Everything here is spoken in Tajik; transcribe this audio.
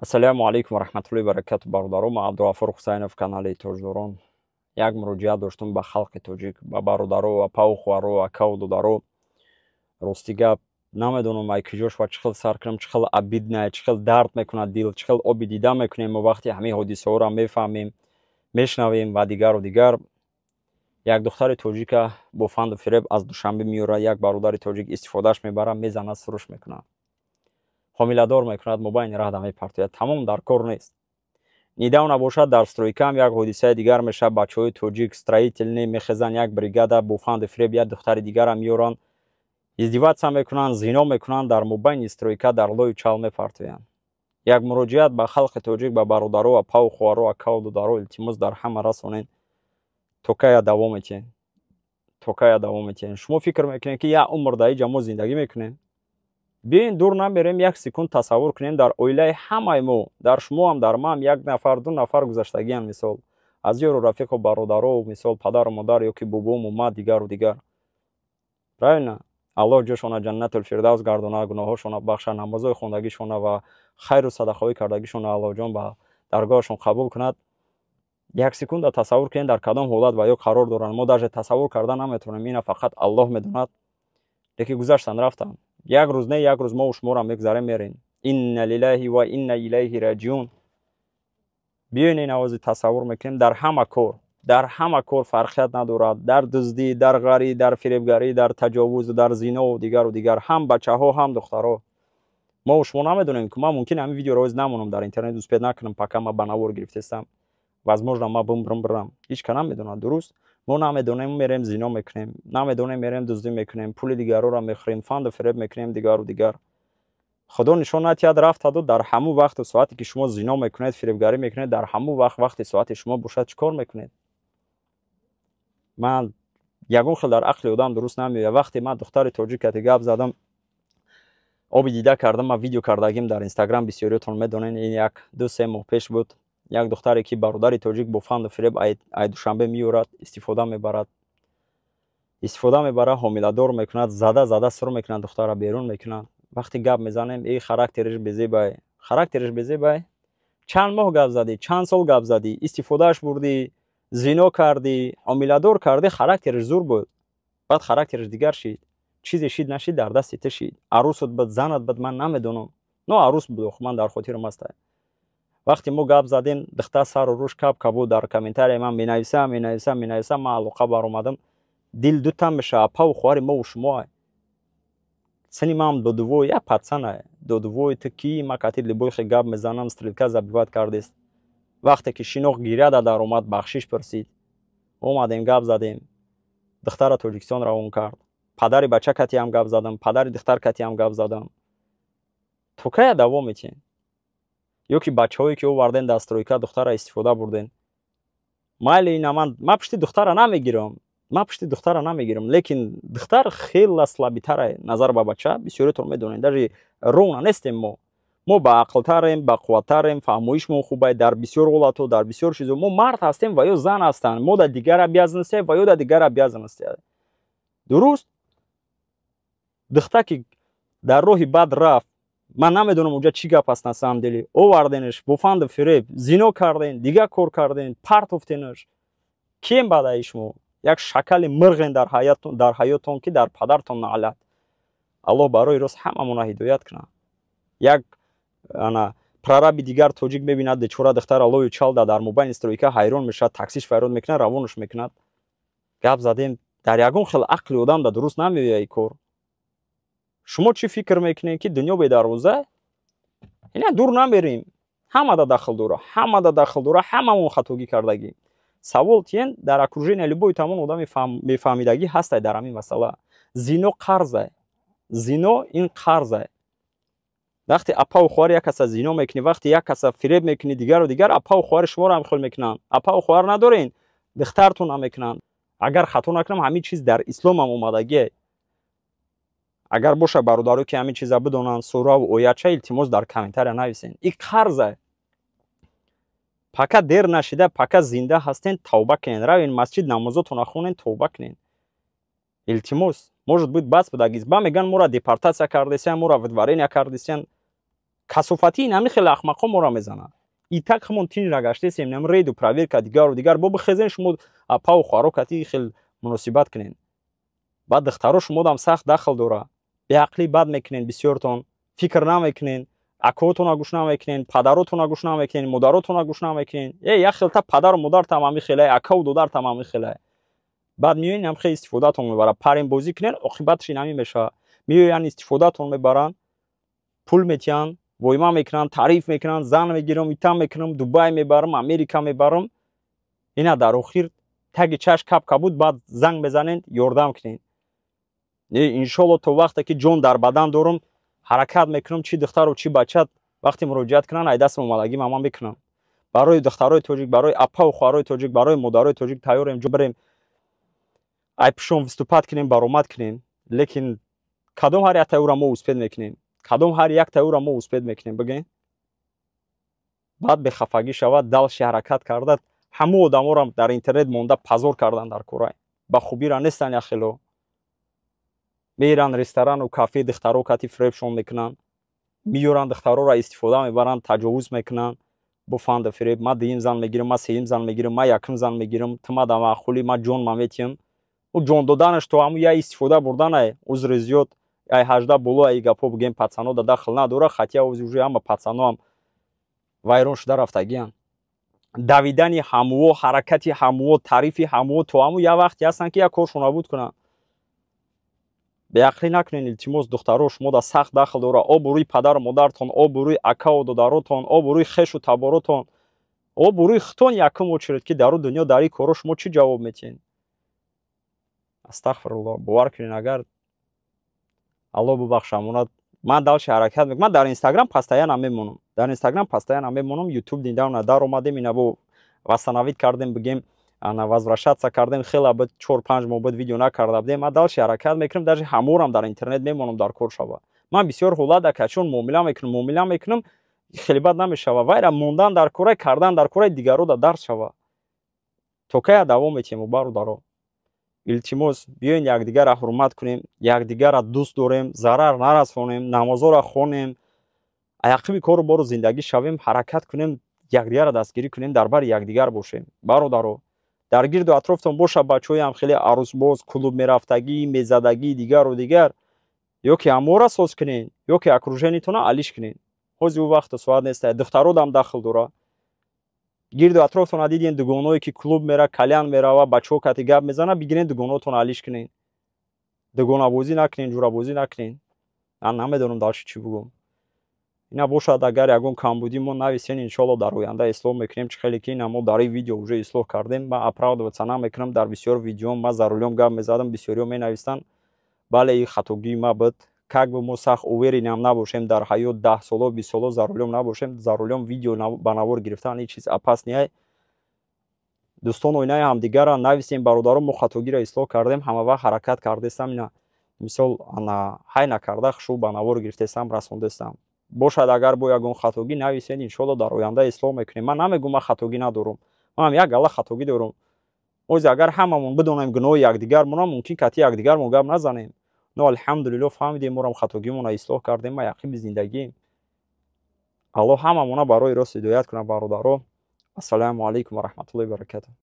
Ассаляму алейкум ва раҳматуллоҳи ва баракату бародарон. Ман Абдуғафур Ҳусайнов, канали Тоҷдорон. Як муроҷиат доштум ба халқи тоҷик, ба бародаро ва павхӯаро, акаву додаро. Рости гап намедонам ай куҷош ва чӣ хел сар кунам, чӣ хел обидна, чӣ хел дард мекунад дил, чӣ хел оби дида мекунем мо вақте ҳамин ҳодисаҳоро мефаҳмем, мешнавем ва дигару дигар. Як духтари тоҷика бо фанду фиреб аз Душанбе меёрад, як бародари тоҷик истифодаш мебарад, мезанад, фурӯш мекунад. ҳомиладор мекунад, мобайни раҳда мепартояд. Тамом дар кор нест. Недавна бошад дар стройкам як ҳодисаи дигар мешавад. Бачаҳои тоҷик строительные мехезанд, як бригада бо фанду фиреб як духтари дигарам меёранд, издиватсия мекунанд, зино мекунанд, дар мобайни стройка дар лою чал мепартоянд. Як муроҷиат ба халқи тоҷик, ба бародаро ва павхӯаро, акаву додаро илтимос дар ҳама расонед. То кая давом метиҳед? То кая давом метиҳед? Шумо фикр мекунед ки як умр дар инҷа мо зиндагӣ мекунем? биёин дур намерем, як секунд тасаввур кунем дар оилаи ҳамаи мо, дар шумо ҳам, дар ман як нафар, ду нафар гузаштагианд, мисол аз ёру рафиқу бародаро, мисол падару модар ёки бобо, мома, дигару дигар. Правильно? Аллоҳ ҷошона ҷаннатулфирдавс гардонад, гуноҳҳошона бахшад, намозҳои хондагишона ва хайру садақаҳои кардагишона Аллоҳ ба даргоҳашон қабул кунад. Як секунда тасаввур кунем дар кадом ҳолат ва ё қарор доранд. Мо даже тасаввур карда наметавонем, ина фақат Аллоҳ медонад. лекин гузаштанд, рафтанд. Як рӯз не як рӯз мо шуморо мегзарем мерем. Инна лиллаҳи ва инна илайҳи раҷиун. биёин ин авози тасаввур мекунем дар ҳама кор фарқият надорад, дар дуздӣ, дар ғарӣ, дар фиребгарӣ, дар таҷовуз, дар зино дигару дигар, ҳам бачаҳо, ҳам духтаро. мо шумо намедонем ки ман мумкин ҳамин видеоро оз намонам дар интернет успед накунам, пока ман ба навор гирифтаистам. Возможно ман бирам. ҳеҷ ка намедонад, дуруст? мо намедонем мерем зино мекунем, намедонем мерем дуздӣ мекунем, пули дигароро мехӯрем, фанду фиреб мекунем дигару дигар. худо нишон надиҳад рафтаду дар ҳамун вақту соате ки шумо зино мекунед, фиребгарӣ мекунед, дар ҳамун вақти соати шумо бошад чӣ кор мекунед? ман ягон хел дар ақли одам дуруст намеояд. вақте ман духтари тоҷикати гап задам, оби дида кардам, ман видео кардагим дар Инстаграм, бисёриётон медонед, ин як 2-3 моҳ пеш буд. Як духтаре ки бародари тоҷик бо фанду фиреб ай Душанбе меёрад, истифода мебарад, ҳомиладор мекунад, зада сур мекунад, духтара берун мекунад. вақте гап мезанем, характериш безебай, чанд моҳ гап задӣ, чанд сол гап задӣ, истифодааш бурдӣ, зино кардӣ, ҳомиладор кардӣ, характериш зур буд. баъд характериш дигар шид, чизе шид нашид, дар дасти ту шид. арӯсат буд, занат буд, ман намедонам. арӯс буд, ман дар хотирам аст. вақте мо гап задем, духтар сару рӯш кап буд, дар комментария ман менависам, ман алоқа баромадам, дил дутам мешавад. павхӯари мову шумо сани ман додувой, як пацана додувой, ту ки макати либойхи гап мезанам, стрелка забиват кардест. вақте ки шинох гиряда дар омад, бахшиш пурсид, омадем гап задем, духтара Тоҷикистон равон кард, падари бача кати ҳам гап задам, падари духтар кати ҳам гап задам. то кая давом метиҳем? ёки бачаҳое ки оварден дар стройка духтара истифода бурден. майли ина ман пишти духтара намегирам, лекин духтар хеле слабитара назар ба бача, бисёриётон медонед, даже ровна нестем мо. мо ба ақлтарем, ба қувваттарем, фаҳмоишмон хубай, дар бисёр ҳолато, дар бисёр чизо мо мард ҳастем ва ё зан ҳастанд, мо да дигар обязанностия ва ё да дигар обязанностия. дуруст? духта ки дар роҳи бад рафт, ман намедонам унҷа чӣ гап аст на самом деле. оварденаш бо фанду фиреб, зино карден, дигар кор карден, партофтенаш. кем бадаи шумо? як шакали мирғен дар ҳаётон ки дар падартон наълад. аллоҳ барои рост ҳамамона ҳидоят кунад. як прораби дигар тоҷик мебинад бечора духтара лою чалда дар мобайни стройка ҳайрон мешавад, таксиш вайрон мекунад, равонаш мекунад. гап задем, дар ягон хел ақли одам да дуруст намеояд кор. шумо чӣ фикр мекунед ки дунё бедарвоза? ина дур намерем. ҳама да дахл дора, ҳамамон хатогӣ кардагӣ. савол тиен дар окружения любой тамон одами мефаҳмидагӣ ҳастай дар ҳамин масъала. зино қарзай. зино ин қарзай. вақте апа ва хӯҳар як каса зино мекунӣ, вақте як каса фиреб мекунӣ, дигару дигар, апа ва хӯҳари шуморо ҳам хел мекунанд. апа ва хӯҳар надорен, духтартон ҳам мекунанд. агар хато накунам, ҳамин чиз дар ислом ҳам омадагие. агар боша бародаро ки ҳамин чиза бидонанд, сураву оятча, илтимос дар комментария нависен. ин қарзай. пока дер нашида, пока зинда ҳастен, тавба кунен, равен масҷид намозотонро хонен, тавба кунен. илтимос, может быть бас буд, агиз ба меган моро депортация кардесиян, моро выдворение кардесиян. касофати ин ҳами хеле ахмақҳо моро мезананд. итак ҳамон тинра гаштесем нем рейду проверка дигару дигар бо бихезен шумо апау хуаро кати хел муносибат кунен. баъд духтаро шумодам сахт дахл дора. беақлӣ бад мекунен бисёртон, фикр намекунен, акаотонро гӯш намекунен, падаротонро гӯш намекунен, модаротонро гӯш намекунен. Як хелта падару модартам ҳами хелае, акау додартам ҳами хелае. баъд миёин ҳам хеле истифодатон мебаранд. паримбозӣ кунен, оқибаташ ин ҳамин мешавад. миёянд истифодатон мебаранд, пул метиҳанд, войма мекунанд, таъриф мекунанд, зан мегирам, итам мекунам, Дубай мебарам, Америка мебарам. ина дар охир таги чашм капка буд, баъд занг мезанед, ёрдам кунед. иншоалло то вақте ки ҷон дар бадан дорам, ҳаракат мекунам, чи духтару чи бачат вақте муроҷиат кунанд, ай дастам омадагим ҳама мекунам. барои духтарои тоҷик, барои апау хуарои тоҷик, барои модарои тоҷик тайёрем ҷо бирем, ай пишон виступат кунем, баромад кунем. лекин кадом ҳар як тайёра мо успед мекунем? кадом ҳар як тайёра мо успед мекунем бигӯед? баъд бехафагӣ шавад, далши ҳаракат карда ҳамо одаморо дар интернет монда пазор кардан дар кора. ба хубира нестан яхело. меранд ресторану кафе духтаро кати фребшон мекунанд. миёранд духтароро истифода мебаранд, таҷовуз мекунанд. бо фанду фиреб ман дуюм зан мегирам, ман сеюм зан мегирам, ман якум зан мегирам, тума да маъқули ман ҷон ма метиҳам. ӯ ҷон доданаш то ҳамун я истифода бурданае узри зиёд ай 18 боло ай гапҳо бигӯем пацано да дахл надора, хатя уже ҳама пацаноам вайрон шуда рафтагиянд. давидани ҳамуо, ҳаракати ҳамуо, таърифи ҳамуо то ҳамун я вақте ҳастанд ки як коршо набуд кунанд. беақлӣ накунед илтимос духтаро шумода сахт дахл дора. об рӯи падару модартон, об рӯи акау додаротон, об рӯи хешу таборотон, об рӯи хутон якум очеред ки дар дунё дар ин коро шумо чӣ ҷавоб метиҳед? астағфируллоҳ. бовар кунед агар аллоҳ бубахшамонад ман далши ҳаракат мекунам. ман дар инстаграм постоянно мемонам. дар инстаграм постоянно мемонам. ютуб недавно даромадем, ина бо восстановить кардем бигем, ана возвращаться кардем. хела буд 4-5 моҳ буд видео накарда будем. ман далши ҳаракат мекунам. даже ҳаморам дар интернет мемонам дар кор шава. ман бисёр ҳолат качон муомила мекунам хеле бад намешава. вайра мондан дар кора, кардан дар кораи дигаро да дарс шава. то кая давом метиҳем бародаро? илтимос биёин якдигарро ҳурмат кунем, якдигарро дӯст дорем, зарар нарасонем, намозоро хонем, айақиби кору бору зиндагӣ шавем, ҳаракат кунем, якдигарро дастгирӣ кунем, дар бари якдигар бошем. бародаро, дар гирду атрофтон бошад бачаҳоям хеле арӯсбоз, клуб мерафтагӣ, мезадагӣ, дигару дигар, ё ки ҳамора соз кунен, ё ки окружениятонро алиш кунен. ҳозир ӯ вақту соат нестае. духтародам дахл дора. гирду атрофтон диден дугоное ки клуб мера, калян мерава, бачаҳо кати гап мезананд, бигирен дугонаотон алиш кунен. дугонабозӣ накунен, ҷурабозӣ накунен. ман намедонам далши чӣ бигӯм. ина бошад агар ягон камбудӣ мо нависен, иншоалло дар оянда ислоҳ мекунем. чӣ хеле ки ина мо дар ин видео уже ислоҳ кардем. ман оправдываться намекунам. дар бисёр видеом ман за рулём гап мезадам, бисёриҳо менавистанд бале ин хатогии ма буд. как бы мо сахт уверенам набошем дар ҳаёт 10 соло 20 соло за рулём набошем. за рулём видео ба навор гирифтан ин чиз опаснее. дӯстону оинаи ҳамдигарро нависем. бародаро мо хатогиро ислоҳ кардем, ҳама вақт ҳаракат кардестам. ина мисол ана ҳай накарда хушӯ ба навор гирифтестам, расондестам. бошад агар бо ягон хатогӣ нависен, иншоалло дар оянда ислоҳ мекунем. ман намегӯм ман хатогӣ надорам. ман як гала хатогӣ дорам. ҳозир агар ҳамамон бидонем гуноҳи якдигармонам, мумкин кати якдигармон гап назанем. но алҳамдулиллоҳ фаҳмидем, морам хатогимонро ислоҳ кардем. ма яқиби зиндагием. аллоҳ ҳамамона барои рост ҳидоят кунад бародаро. ассалому алайкум ва раҳматуллоҳи ва баракатуҳ.